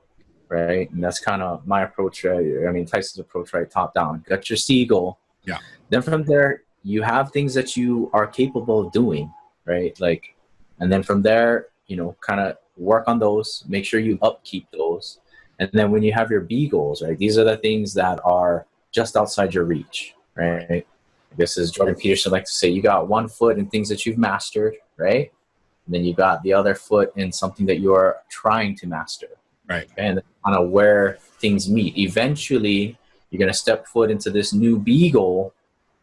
Speaker 2: right? And that's kind of my approach, right? I mean, Tyson's approach, right? Top down. Got your C goal.
Speaker 1: Yeah.
Speaker 2: Then from there, you have things that you are capable of doing, right? Like, and then from there, you know, kind of work on those, make sure you upkeep those. And then when you have your B goals, right? These are the things that are just outside your reach, right? I guess as Jordan Peterson likes to say, you got one foot in things that you've mastered, right? And then you got the other foot in something that you are trying to master.
Speaker 1: Right.
Speaker 2: And kind of where things meet. Eventually, you're going to step foot into this new B goal.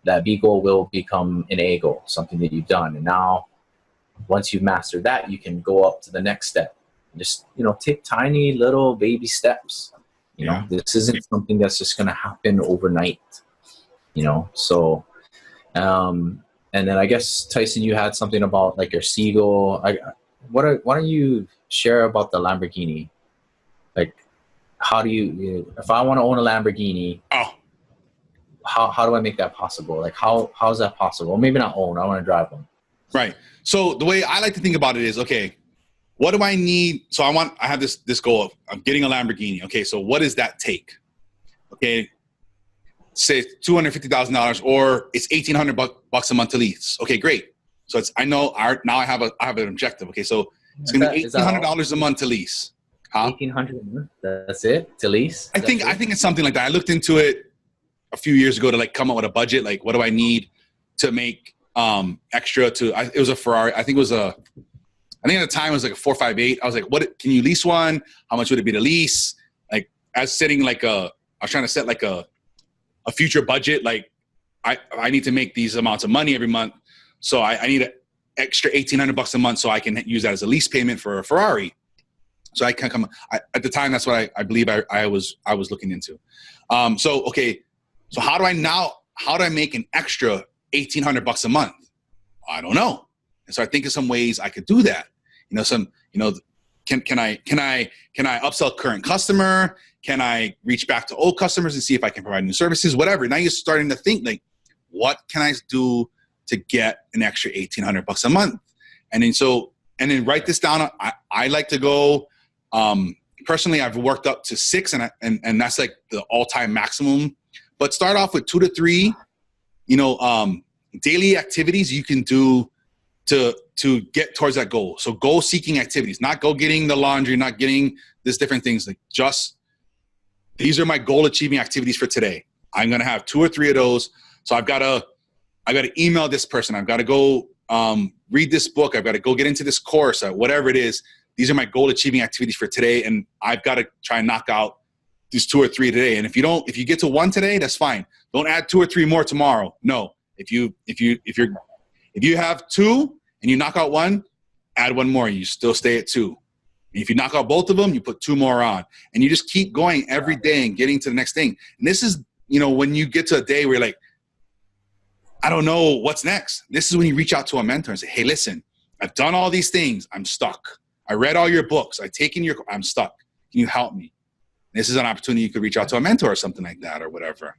Speaker 2: That B goal will become an A goal, something that you've done. And now, once you've mastered that, you can go up to the next step. Just, you know, take tiny little baby steps. You know, this isn't something that's just going to happen overnight, you know? So, and then I guess, Tyson, you had something about like your seagull. Why don't you share about the Lamborghini? Like, how do you if I want to own a Lamborghini, how do I make that possible? Like, how is that possible? Maybe not own, I want to drive one.
Speaker 1: Right. So the way I like to think about it is, okay, what do I need? So I have this goal of I'm getting a Lamborghini. Okay, so what does that take? Okay, say $250,000 or it's $1,800 a month to lease. Okay, great. So now I have an objective. Okay, so it's gonna be $1,800 a month to lease. Huh?
Speaker 2: $1,800 a month. That's it to lease.
Speaker 1: I think it's something like that. I looked into it a few years ago to like come up with a budget. Like, what do I need to make extra to? It was a Ferrari. I think at the time it was like a 458. I was like, what can you lease one? How much would it be to lease? Like, I was trying to set like a future budget. Like, I need to make these amounts of money every month. So I need an extra $1,800 a month so I can use that as a lease payment for a Ferrari. So I can at the time, that's what I believe I was looking into. So how do I make an extra $1,800 a month? I don't know. And so I think of some ways I could do that. Can I upsell current customer? Can I reach back to old customers and see if I can provide new services? Whatever. Now you're starting to think like, what can I do to get an extra $1,800 a month? And then write this down. I like to go. Personally, I've worked up to 6, and that's like the all-time maximum. But start off with 2 to 3. Daily activities you can do to get towards that goal. So goal-seeking activities, not go getting the laundry, not getting this different things. Like, just these are my goal-achieving activities for today. I'm gonna have 2 or 3 of those. So I gotta email this person. I've got to go read this book. I've got to go get into this course, whatever it is. These are my goal-achieving activities for today, and I've got to try and knock out these 2 or 3 today. And if you get to 1 today, that's fine. Don't add 2 or 3 more tomorrow. No, if you have 2 and you knock out 1, add 1 more. You still stay at 2. And if you knock out both of them, you put 2 more on, and you just keep going every day and getting to the next thing. And this is, when you get to a day where you're like, I don't know what's next. This is when you reach out to a mentor and say, hey, listen, I've done all these things. I'm stuck. I read all your books. I'm stuck. Can you help me? This is an opportunity. You could reach out to a mentor or something like that or whatever.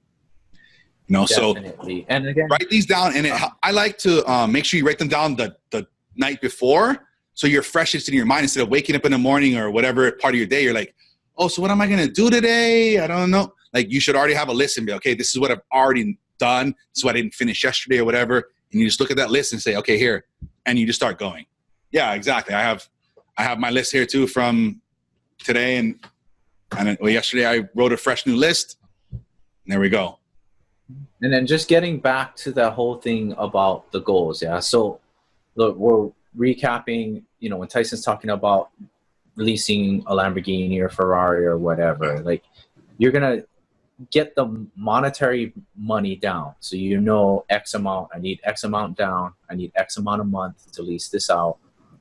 Speaker 2: Definitely. And again,
Speaker 1: write these down. And I like to make sure you write them down the night before, so you're fresh in your mind instead of waking up in the morning or whatever part of your day. You're like, oh, so what am I going to do today? I don't know. Like, you should already have a list and be, okay, this is what I've already done. This is what I didn't finish yesterday or whatever. And you just look at that list and say, okay, here. And you just start going. Yeah, exactly. I have my list here too from today. And yesterday I wrote a fresh new list. And there we go.
Speaker 2: And then just getting back to the whole thing about the goals. Yeah. So look, we're recapping, when Tyson's talking about leasing a Lamborghini or Ferrari or whatever, like you're going to get the monetary money down. So, X amount, I need X amount down. I need X amount a month to lease this out.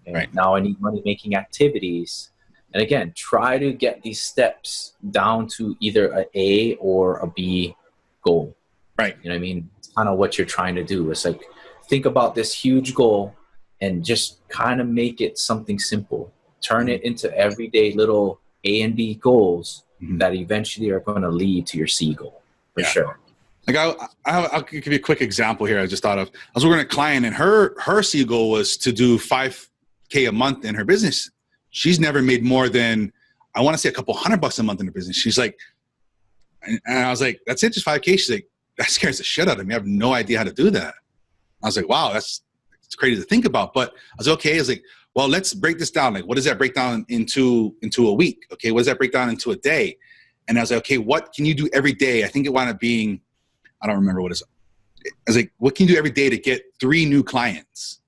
Speaker 2: And
Speaker 1: Right.
Speaker 2: now I need money making activities. And again, try to get these steps down to either A or a B goal.
Speaker 1: Right.
Speaker 2: You know what I mean? It's kind of what you're trying to do. It's like, think about this huge goal and just kind of make it something simple. Turn it into everyday little A and B goals that eventually are going to lead to your C goal, for sure.
Speaker 1: Like I'll give you a quick example here. I just thought of. I was working with a client, and her C goal was to do $5K a month in her business. She's never made more than, I want to say, a couple $100 a month in her business. She's like, and I was like, that's it, just 5K. She's like, that scares the shit out of me. I have no idea how to do that. I was like, wow, it's crazy to think about. But I was okay. I was like, well, let's break this down. Like, what does that break down into a week? Okay, what does that break down into a day? And I was like, okay, what can you do every day? I think it wound up being, I don't remember what it is. I was like, what can you do every day to get 3 new clients?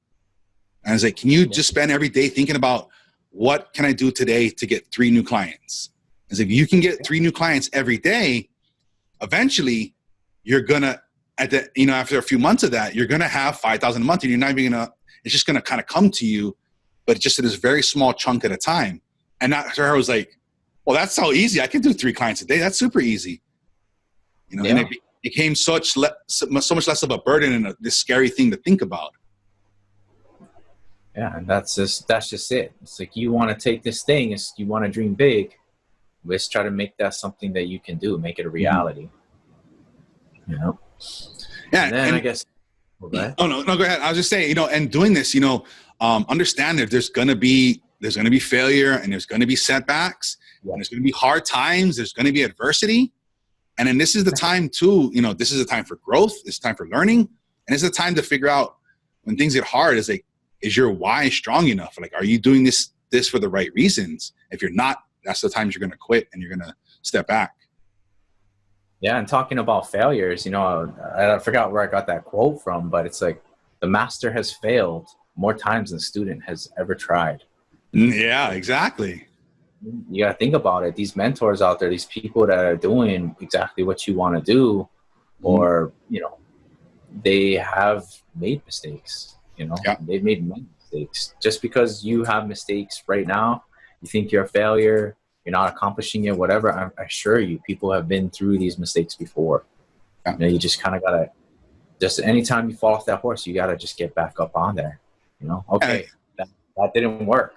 Speaker 1: And I was like, can you just spend every day thinking about what can I do today to get 3 new clients? I was like, you can get 3 new clients every day. Eventually, you're gonna after a few months of that, you're gonna have 5,000 a month, and you're not even gonna. It's just gonna kind of come to you, but just in this very small chunk at a time. And that to her was like, well, that's so easy. I can do 3 clients a day. That's super easy. And it became so much less of a burden and this scary thing to think about.
Speaker 2: Yeah, and that's just it. It's like, you want to take this thing, you want to dream big. Let's try to make that something that you can do, make it a reality. Yeah. And I guess.
Speaker 1: Oh no, go ahead. I was just saying, and doing this, understand that there's gonna be failure, and there's gonna be setbacks, and there's gonna be hard times. There's gonna be adversity, and then this is the time too. This is a time for growth. It's time for learning, and it's a time to figure out when things get hard. Is like, is your why strong enough? Like, are you doing this for the right reasons? If you're not, that's the times you're gonna quit and you're gonna step back.
Speaker 2: Yeah, and talking about failures, I forgot where I got that quote from, but it's like, the master has failed more times than the student has ever tried.
Speaker 1: Yeah, exactly.
Speaker 2: You got to think about it. These mentors out there, these people that are doing exactly what you want to do, or, they have made mistakes, they've made many mistakes. Just because you have mistakes right now, you think you're a failure, you're not accomplishing it, whatever, I assure you, people have been through these mistakes before. You just kind of got to, just anytime you fall off that horse, you got to just get back up on there. Okay, that didn't work.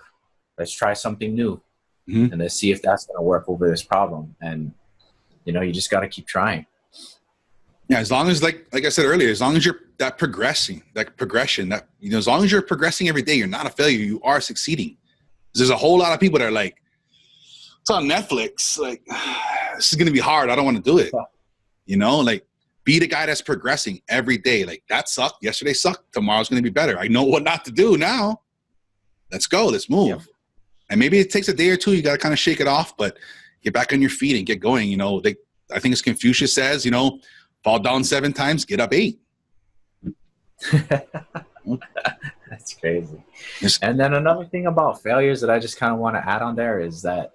Speaker 2: Let's try something new. And let's see if that's going to work over this problem. And, you just got to keep trying.
Speaker 1: Yeah, as long as, like I said earlier, as long as you're progression, as long as you're progressing every day, you're not a failure. You are succeeding. There's a whole lot of people that are like, it's on Netflix. Like, this is going to be hard. I don't want to do it. Like, be the guy that's progressing every day. Like, that sucked. Yesterday sucked. Tomorrow's going to be better. I know what not to do now. Let's go. Let's move. Yep. And maybe it takes a day or two. You got to kind of shake it off, but get back on your feet and get going. I think as Confucius says, fall down 7 times, get up 8.
Speaker 2: That's crazy. And then another thing about failures that I just kind of want to add on there is that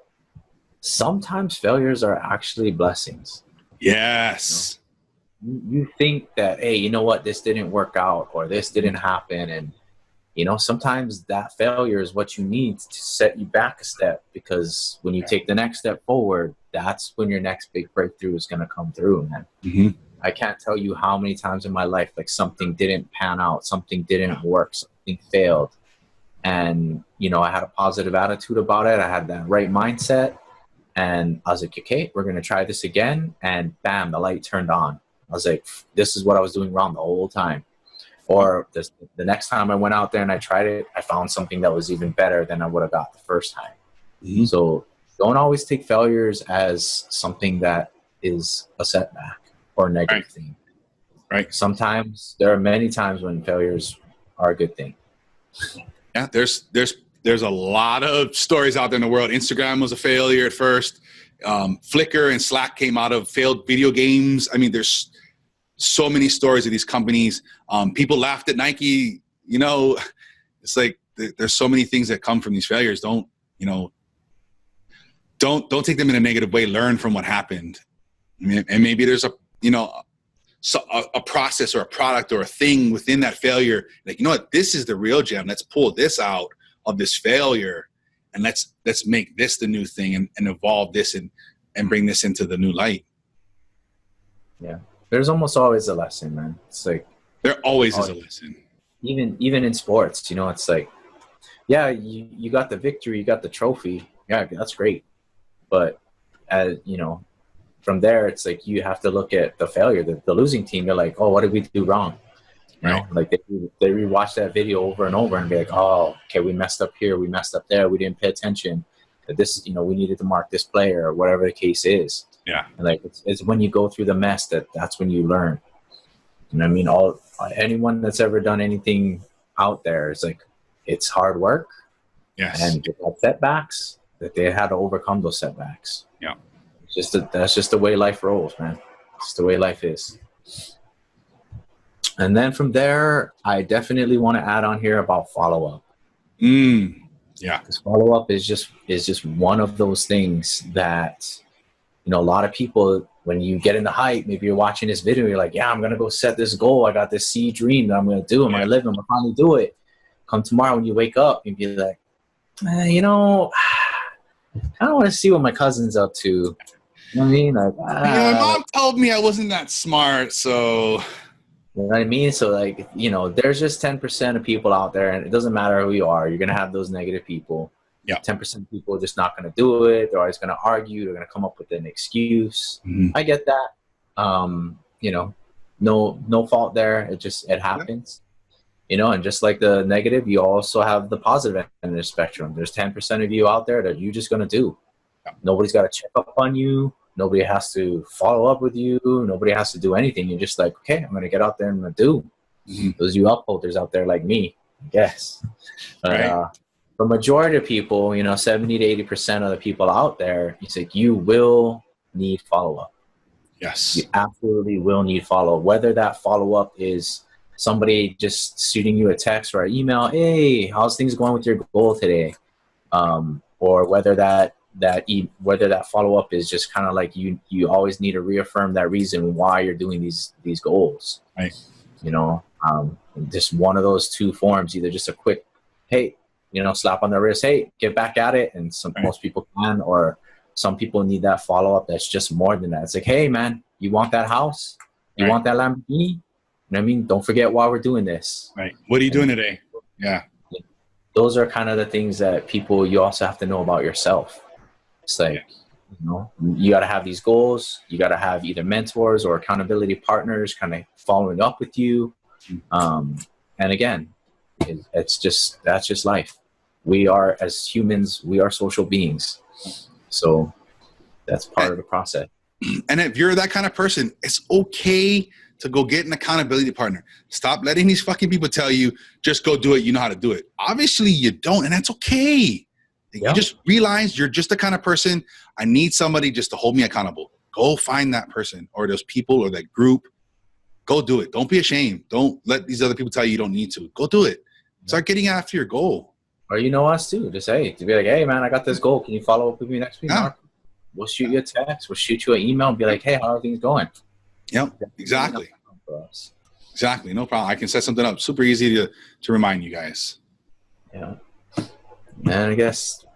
Speaker 2: sometimes failures are actually blessings.
Speaker 1: Yes.
Speaker 2: You think that, hey, you know what, this didn't work out, or this didn't happen. And, sometimes that failure is what you need to set you back a step, because when you take the next step forward, that's when your next big breakthrough is going to come through, man. I can't tell you how many times in my life, like, something didn't pan out, something didn't work, something failed. And, I had a positive attitude about it. I had that right mindset. And I was like, okay, we're going to try this again. And bam, the light turned on. I was like, this is what I was doing wrong the whole time. Or the next time I went out there and I tried it, I found something that was even better than I would have got the first time. So don't always take failures as something that is a setback or a negative thing.
Speaker 1: Right.
Speaker 2: Sometimes, there are many times when failures are a good thing.
Speaker 1: Yeah, there's a lot of stories out there in the world. Instagram was a failure at first. Flickr and Slack came out of failed video games. I mean, there's so many stories of these companies. People laughed at Nike. You know, it's like there's so many things that come from these failures. Don't take them in a negative way. Learn from what happened, and maybe there's a process or a product or a thing within that failure. Like, you know what, this is the real gem. Let's pull this out of this failure, and let's make this the new thing, and evolve this and bring this into the new light.
Speaker 2: Yeah, there's almost always a lesson, man. It's like
Speaker 1: there always is a lesson. Even
Speaker 2: in sports, it's like, yeah, you got the victory, you got the trophy. Yeah, that's great. But as from there, it's like you have to look at the failure, the losing team. You're like, oh, what did we do wrong? Like they rewatch that video over and over and be like, oh, okay, we messed up here, we messed up there, we didn't pay attention. That this, we needed to mark this player or whatever the case is.
Speaker 1: Yeah.
Speaker 2: And like it's when you go through the mess that's when you learn. And I mean, anyone that's ever done anything out there, it's like it's hard work.
Speaker 1: Yes.
Speaker 2: And you have setbacks, that they had to overcome those setbacks.
Speaker 1: Yeah.
Speaker 2: That's just the way life rolls, man. It's the way life is. And then from there, I definitely want to add on here about follow-up.
Speaker 1: Yeah.
Speaker 2: Because follow-up is just one of those things that, a lot of people, when you get in the hype, maybe you're watching this video, you're like, yeah, I'm going to go set this goal. I got this seed dream that I'm going to do. I'm going to live. I'm going to finally do it. Come tomorrow when you wake up, you'll be like, I don't want to see what my cousin's up to. You know what I mean? Like,
Speaker 1: my mom told me I wasn't that smart, so...
Speaker 2: You know what I mean? So, like, there's just 10% of people out there, and it doesn't matter who you are. You're going to have those negative people.
Speaker 1: Yeah.
Speaker 2: 10% of people are just not going to do it. They're always going to argue. They're going to come up with an excuse.
Speaker 1: Mm-hmm.
Speaker 2: I get that. No fault there. It happens. And just like the negative, you also have the positive end of the spectrum. There's 10% of you out there that you're just going to do. Yeah. Nobody's got to check up on you. Nobody has to follow up with you. Nobody has to do anything. You're just like, okay, I'm going to get out there and I'm going to do. Mm-hmm. Those you upholders out there like me, I guess.
Speaker 1: Right.
Speaker 2: The majority of people, 70 to 80% of the people out there, it's like you will need follow-up.
Speaker 1: Yes.
Speaker 2: You absolutely will need follow-up. Whether that follow-up is somebody just shooting you a text or an email, hey, how's things going with your goal today? Or whether that follow-up is just kind of like you always need to reaffirm that reason why you're doing these goals.
Speaker 1: Right.
Speaker 2: Just one of those two forms, either just a quick, hey, slap on the wrist, hey, get back at it. And most people can, or some people need that follow-up that's just more than that. It's like, hey, man, you want that house? You want that Lamborghini? You know what I mean? Don't forget why we're doing this.
Speaker 1: Right. What are you doing today? Yeah.
Speaker 2: Those are kind of the things that you also have to know about yourself. It's like, you got to have these goals. You got to have either mentors or accountability partners kind of following up with you. And again, that's just life. We are, as humans, we are social beings. So that's part of the process.
Speaker 1: And if you're that kind of person, it's okay to go get an accountability partner. Stop letting these fucking people tell you, just go do it. You know how to do it. Obviously you don't, and that's okay. You just realize you're just the kind of person, I need somebody just to hold me accountable. Go find that person or those people or that group. Go do it. Don't be ashamed. Don't let these other people tell you don't need to. Go do it. Start getting after your goal.
Speaker 2: Or us too. Just to be like, hey man, I got this goal. Can you follow up with me next week?
Speaker 1: Yeah.
Speaker 2: We'll shoot you a text. We'll shoot you an email and be like, hey, how are things going?
Speaker 1: Yep, exactly. Exactly. No problem. I can set something up. Super easy to remind you guys.
Speaker 2: Yeah. And I guess.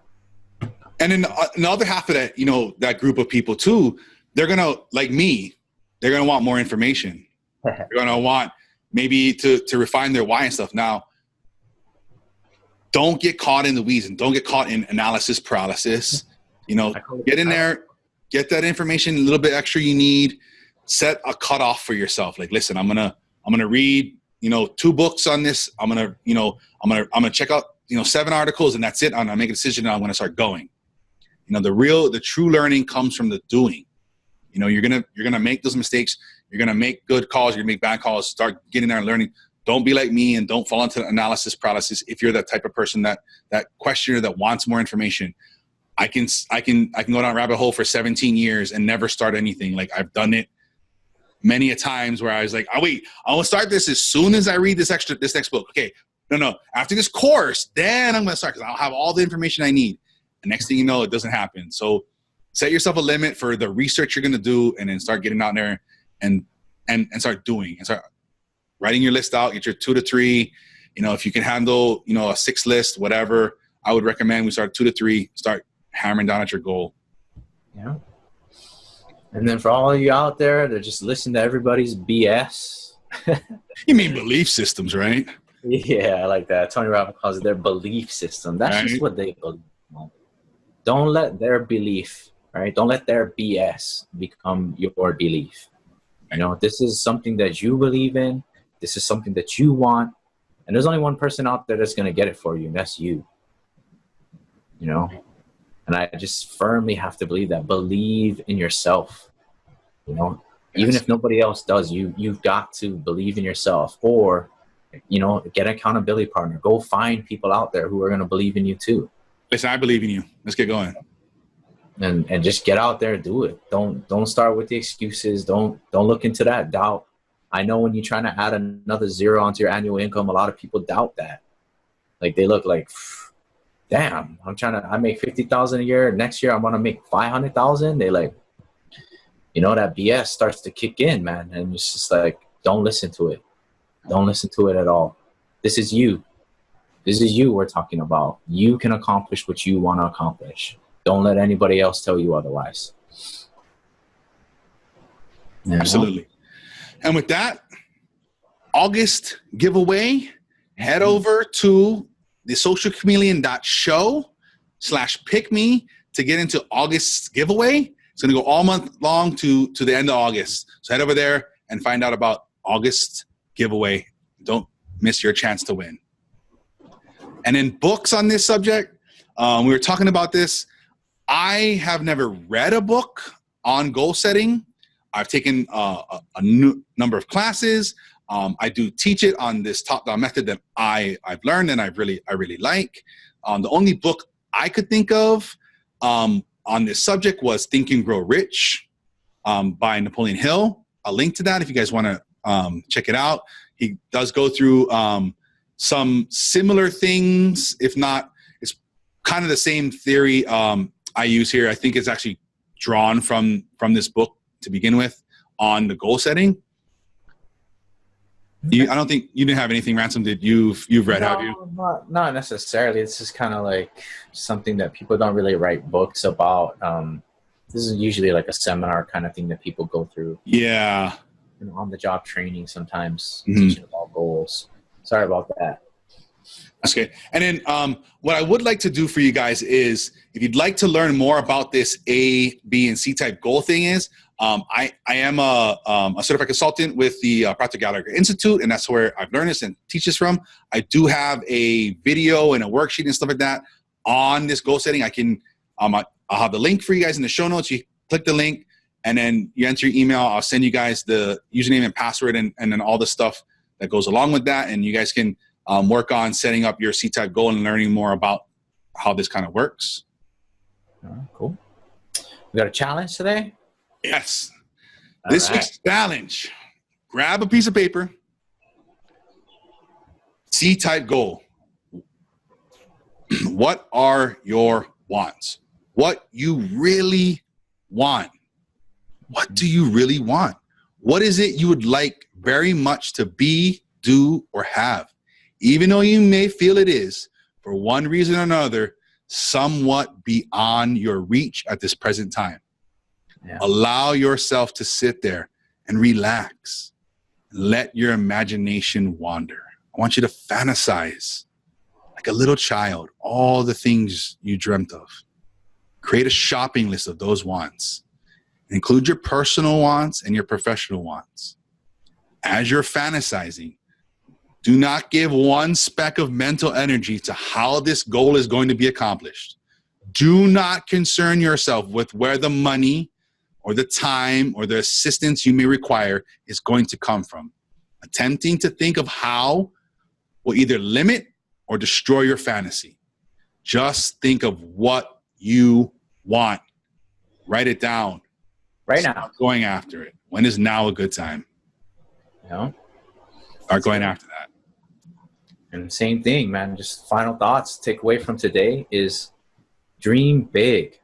Speaker 1: And then the other half of that, that group of people too, they're going to, like me, they're going to want more information. They're going to want maybe to refine their why and stuff. Now, don't get caught in the weeds and don't get caught in analysis paralysis. Get in there, get that information, a little bit extra you need, set a cutoff for yourself. Like, listen, I'm gonna read, 2 books on this. I'm gonna check out, 7 articles and that's it. I'm gonna make a decision and I'm gonna start going. The true learning comes from the doing. You're gonna make those mistakes. You're gonna make good calls. You're gonna make bad calls. Start getting there and learning. Don't be like me and don't fall into analysis paralysis. If you're that type of person, that questioner that wants more information, I can go down a rabbit hole for 17 years and never start anything. Like I've done it many a times where I was like, oh wait, I will start this as soon as I read this next book. Okay, no. After this course, then I'm gonna start because I'll have all the information I need. And next thing you know, it doesn't happen. So set yourself a limit for the research you're gonna do, and then start getting out there and start doing and start writing your list out. Get your 2 to 3. If you can handle a 6 list, whatever, I would recommend we start 2 to 3. Start hammering down at your goal.
Speaker 2: Yeah. And then for all of you out there that just listen to everybody's BS.
Speaker 1: You mean belief systems, right?
Speaker 2: Yeah, I like that. Tony Robbins calls it their belief system. That's
Speaker 1: right.
Speaker 2: Just what they believe. Don't let their belief, right? Don't let their BS become your belief. This is something that you believe in. This is something that you want. And there's only one person out there that's going to get it for you, and that's you. And I just firmly have to believe that. Believe in yourself. Even if nobody else does, you've got to believe in yourself, or get an accountability partner. Go find people out there who are going to believe in you too.
Speaker 1: Listen, I believe in you. Let's get going.
Speaker 2: And just get out there and do it. Don't start with the excuses. Don't look into that doubt. I know when you're trying to add another zero onto your annual income, a lot of people doubt that. Like they look like, damn, I make $50,000 a year. Next year, I'm going to make $500,000. They like, that BS starts to kick in, man. And it's just like, don't listen to it. Don't listen to it at all. This is you. This is you we're talking about. You can accomplish what you want to accomplish. Don't let anybody else tell you otherwise.
Speaker 1: Absolutely. And with that, August giveaway, head over to the socialchameleon.show/pickme to get into August's giveaway. It's going to go all month long to the end of August. So head over there and find out about August's giveaway. Don't miss your chance to win. And then books on this subject, we were talking about this. I have never read a book on goal setting. I've taken a number of classes. I do teach it on this top-down method that I've learned and I really like. The only book I could think of on this subject was Think and Grow Rich by Napoleon Hill. I'll link to that if you guys want to check it out. He does go through some similar things, if not, it's kind of the same theory I use here. I think it's actually drawn from this book to begin with on the goal setting. I don't think you didn't have anything, Ransom, that you've read, have you?
Speaker 2: Not necessarily. It's just kind of like something that people don't really write books about. This is usually like a seminar kind of thing that people go through.
Speaker 1: Yeah.
Speaker 2: On the job training sometimes, teaching about goals. Sorry about that.
Speaker 1: That's good. And then what I would like to do for you guys is, if you'd like to learn more about this A, B, and C type goal thing is, I am a certified consultant with the Proctor Gallagher Institute, and that's where I've learned this and teach this from. I do have a video and a worksheet and stuff like that on this goal setting. I can, I'll have the link for you guys in the show notes. You click the link and then you enter your email. I'll send you guys the username and password and then all the stuff that goes along with that. And you guys can work on setting up your C-type goal and learning more about how this kind of works.
Speaker 2: Cool. We got a challenge today?
Speaker 1: Yes. This week's challenge. Grab a piece of paper. C-type goal. What are your wants? What you really want? What do you really want? What is it you would like very much to be, do, or have? Even though you may feel it is, for one reason or another, somewhat beyond your reach at this present time. Yeah. Allow yourself to sit there and relax. Let your imagination wander. I want you to fantasize like a little child, all the things you dreamt of. Create a shopping list of those wants. Include your personal wants and your professional wants. As you're fantasizing, do not give one speck of mental energy to how this goal is going to be accomplished. Do not concern yourself with where the money or the time or the assistance you may require is going to come from. Attempting to think of how will either limit or destroy your fantasy. Just think of what you want. Write it down.
Speaker 2: Right now.
Speaker 1: Going after it. When is now a good time?
Speaker 2: You know?
Speaker 1: Start going after that.
Speaker 2: And same thing, man. Just final thoughts, take away from today is dream big.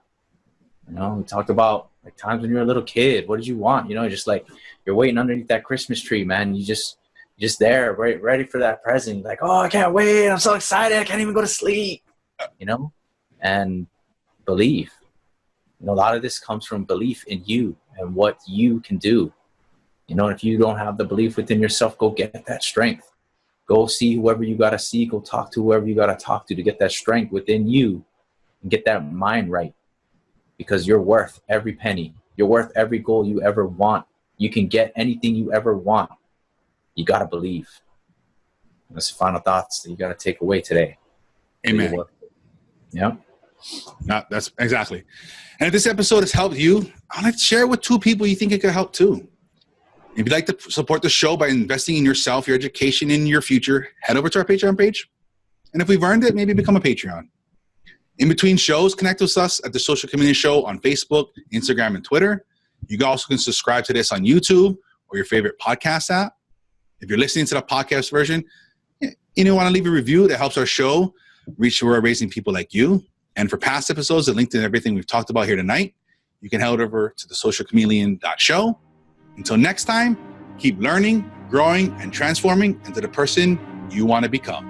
Speaker 2: You know, we talked about like times when you were a little kid. What did you want? You know, just like you're waiting underneath that Christmas tree, man. You just there, ready for that present. You're like, oh, I can't wait. I'm so excited. I can't even go to sleep. You know, and believe. You know, a lot of this comes from belief in you and what you can do. You know, if you don't have the belief within yourself, go get that strength. Go see whoever you got to see. Go talk to whoever you got to talk to get that strength within you and get that mind right. Because you're worth every penny. You're worth every goal you ever want. You can get anything you ever want. You got to believe. That's the final thoughts that you got to take away today.
Speaker 1: Amen.
Speaker 2: Yeah.
Speaker 1: That's exactly. And if this episode has helped you, I'd like to share it with 2 people you think it could help too. If you'd like to support the show by investing in yourself, your education, and your future, head over to our Patreon page. And if we've earned it, maybe become a Patreon. In between shows, connect with us at the Social Community Show on Facebook, Instagram, and Twitter. You also can subscribe to this on YouTube or your favorite podcast app. If you're listening to the podcast version, you want to leave a review that helps our show reach where we're raising people like you. And for past episodes that link to everything we've talked about here tonight, you can head over to thesocialchameleon.show. Until next time, keep learning, growing, and transforming into the person you want to become.